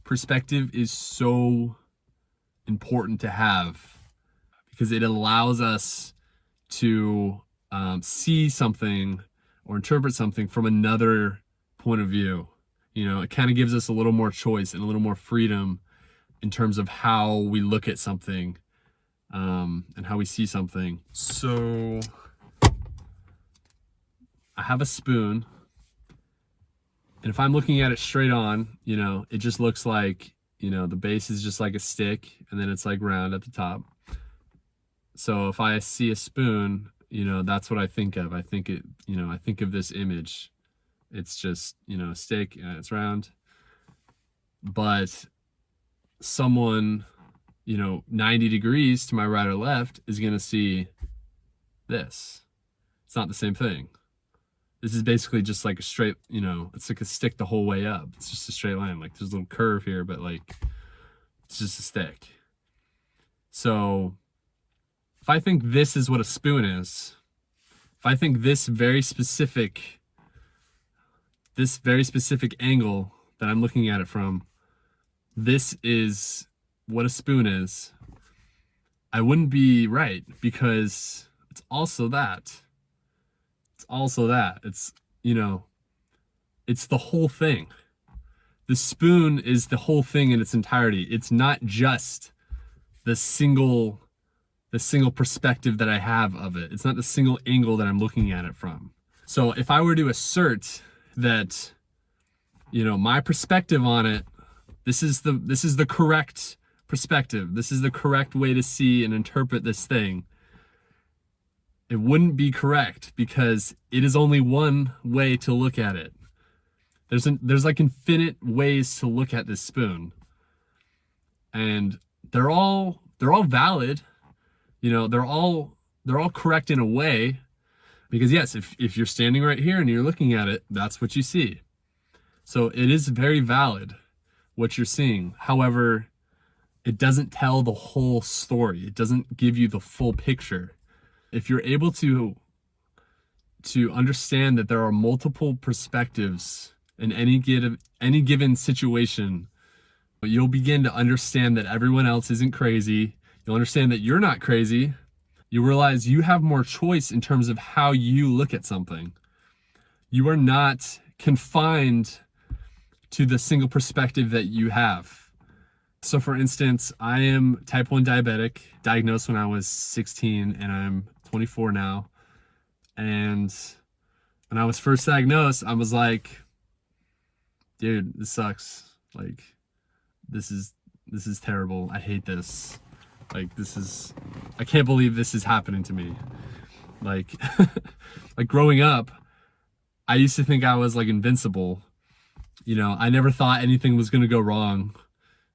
perspective is so important to have because it allows us to see something or interpret something from another point of view. It kind of gives us a little more choice and a little more freedom in terms of how we look at something and how we see something. So I have a spoon, and if I'm looking at it straight on, it just looks like, the base is just like a stick, and then it's like round at the top. So if I see a spoon, that's what I think of. I think of this image. It's just, a stick and it's round. But someone, 90 degrees to my right or left is going to see this. It's not the same thing. This is basically just like a straight, it's like a stick the whole way up. It's just a straight line. Like there's a little curve here, but like it's just a stick. So if I think this is what a spoon is, if I think this very specific angle that I'm looking at it from, this is what a spoon is, I wouldn't be right, because it's also that. It's also that. It's, it's the whole thing. The spoon is the whole thing in its entirety. It's not just the single perspective that I have of it. It's not the single angle that I'm looking at it from. So if I were to assert that, my perspective on it, this is the correct perspective, this is the correct way to see and interpret this thing, it wouldn't be correct, because it is only one way to look at it. There's like infinite ways to look at this spoon, and they're all valid. They're all correct in a way, because yes, if you're standing right here and you're looking at it, that's what you see. So it is very valid what you're seeing. However, it doesn't tell the whole story. It doesn't give you the full picture. If you're able to understand that there are multiple perspectives in any given situation, you'll begin to understand that everyone else isn't crazy. You'll understand that you're not crazy. You realize you have more choice in terms of how you look at something. You are not confined to the single perspective that you have. So for instance, I am type 1 diabetic, diagnosed when I was 16, and I'm 24 now. And when I was first diagnosed, I was like, dude, this sucks. Like, this is terrible. I hate this. Like, I can't believe this is happening to me. Like, like growing up, I used to think I was like invincible. I never thought anything was going to go wrong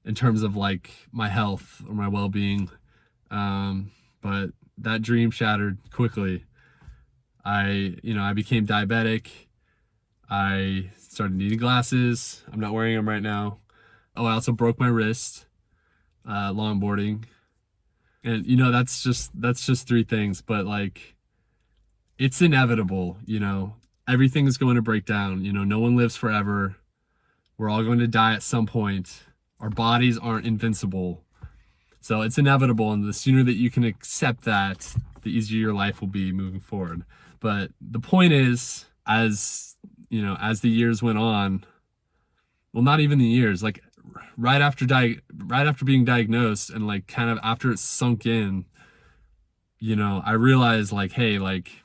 in terms of like my health or my well-being. But that dream shattered quickly. I became diabetic. I started needing glasses. I'm not wearing them right now. Oh, I also broke my wrist, longboarding. And that's just 3 things, but like, it's inevitable. Everything is going to break down. No one lives forever. We're all going to die at some point. Our bodies aren't invincible. So it's inevitable, and the sooner that you can accept that, the easier your life will be moving forward. But the point is, as the years went on, well, not even the years, like right after being diagnosed, and like kind of after it sunk in, I realized like, hey, like,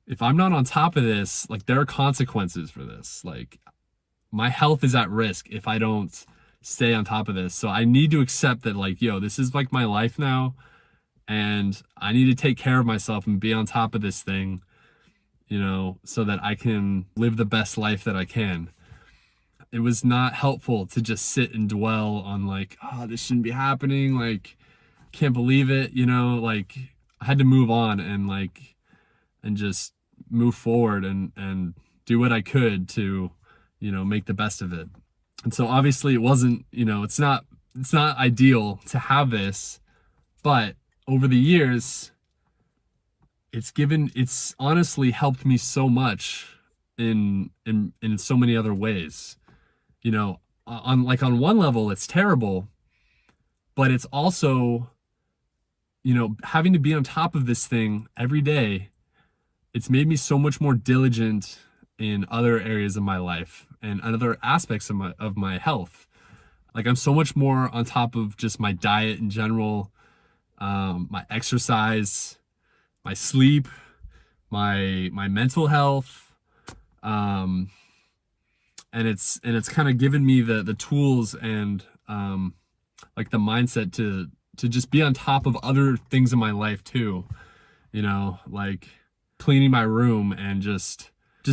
if I'm not on top of this, like, there are consequences for this. Like, my health is at risk if I don't stay on top of this. So I need to accept that, like, this is like my life now, and I need to take care of myself and be on top of this thing, so that I can live the best life that I can. It was not helpful to just sit and dwell on like, oh, this shouldn't be happening. Like, can't believe it. Like, I had to move on and just move forward and do what I could to, make the best of it. And so obviously it wasn't, it's not ideal to have this, but over the years, it's honestly helped me so much in so many other ways. on one level it's terrible, but it's also, having to be on top of this thing every day. It's made me so much more diligent in other areas of my life and other aspects of my health. Like, I'm so much more on top of just my diet in general, my exercise, my sleep, my mental health, um, and it's kind of given me the tools and like the mindset to just be on top of other things in my life too. Like cleaning my room and just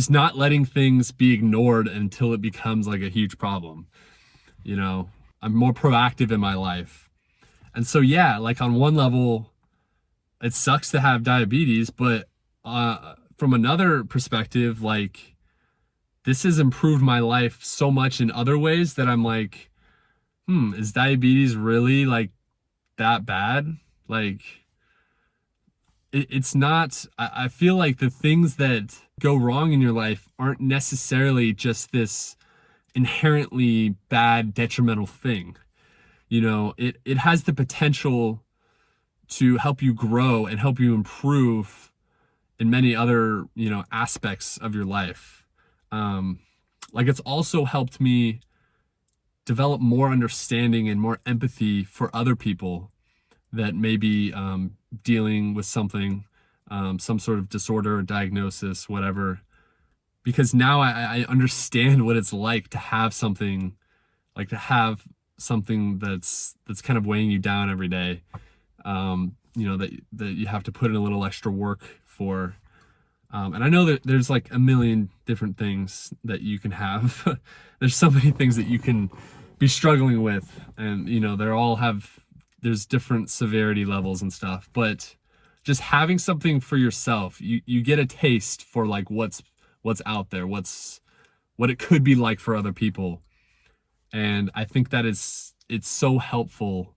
not letting things be ignored until it becomes like a huge problem. I'm more proactive in my life. And so, yeah, like on one level, it sucks to have diabetes, but from another perspective, like this has improved my life so much in other ways that I'm like, is diabetes really like that bad? Like, it's not. I feel like the things that go wrong in your life aren't necessarily just this inherently bad, detrimental thing. It has the potential to help you grow and help you improve in many other, aspects of your life. Like, it's also helped me develop more understanding and more empathy for other people that may be dealing with something, some sort of disorder or diagnosis, whatever. Because now I understand what it's like to have something, that's kind of weighing you down every day. That you have to put in a little extra work for. And I know that there's like a million different things that you can have. There's so many things that you can be struggling with, and there's different severity levels and stuff. But just having something for yourself, you get a taste for like what's out there, what it could be like for other people. And I think that it's so helpful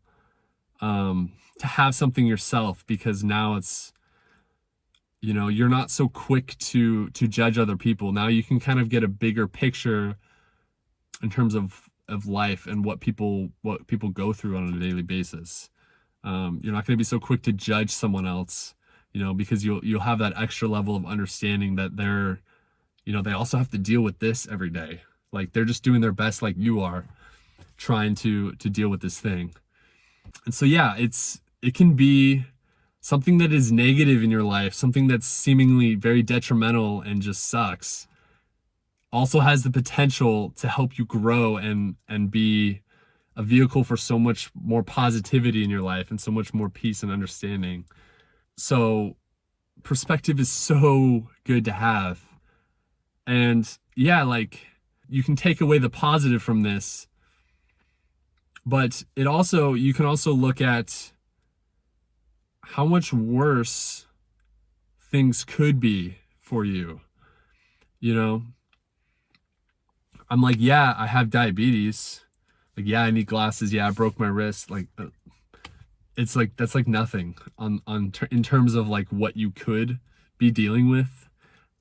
to have something yourself, because now it's, you're not so quick to judge other people. Now you can kind of get a bigger picture in terms of life and what people go through on a daily basis. You're not going to be so quick to judge someone else, because you'll have that extra level of understanding that they also have to deal with this every day. Like, they're just doing their best, like you are, trying to deal with this thing. And so, yeah, it can be something that is negative in your life, something that's seemingly very detrimental and just sucks, also has the potential to help you grow and be a vehicle for so much more positivity in your life and so much more peace and understanding. So perspective is so good to have. And yeah, like, you can take away the positive from this, but you can also look at how much worse things could be for you. I'm like, yeah, I have diabetes. Like, yeah, I need glasses. Yeah, I broke my wrist. Like, it's like, that's like nothing in terms of like what you could be dealing with.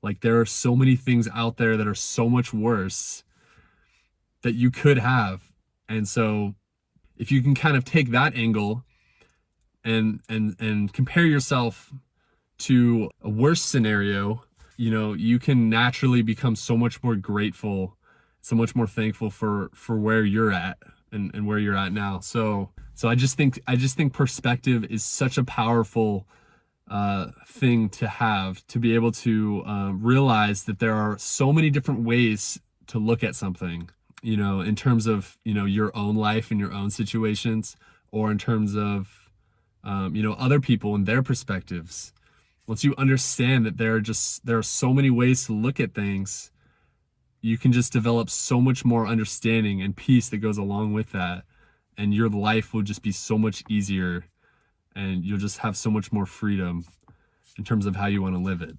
Like, there are so many things out there that are so much worse that you could have. And so if you can kind of take that angle and compare yourself to a worse scenario, you can naturally become so much more grateful, so much more thankful for where you're at and where you're at now. So I just think perspective is such a powerful thing to have, to be able to realize that there are so many different ways to look at something, in terms of, your own life and your own situations, or in terms of, other people and their perspectives. Once you understand that there are so many ways to look at things, you can just develop so much more understanding and peace that goes along with that. And your life will just be so much easier, and you'll just have so much more freedom in terms of how you want to live it.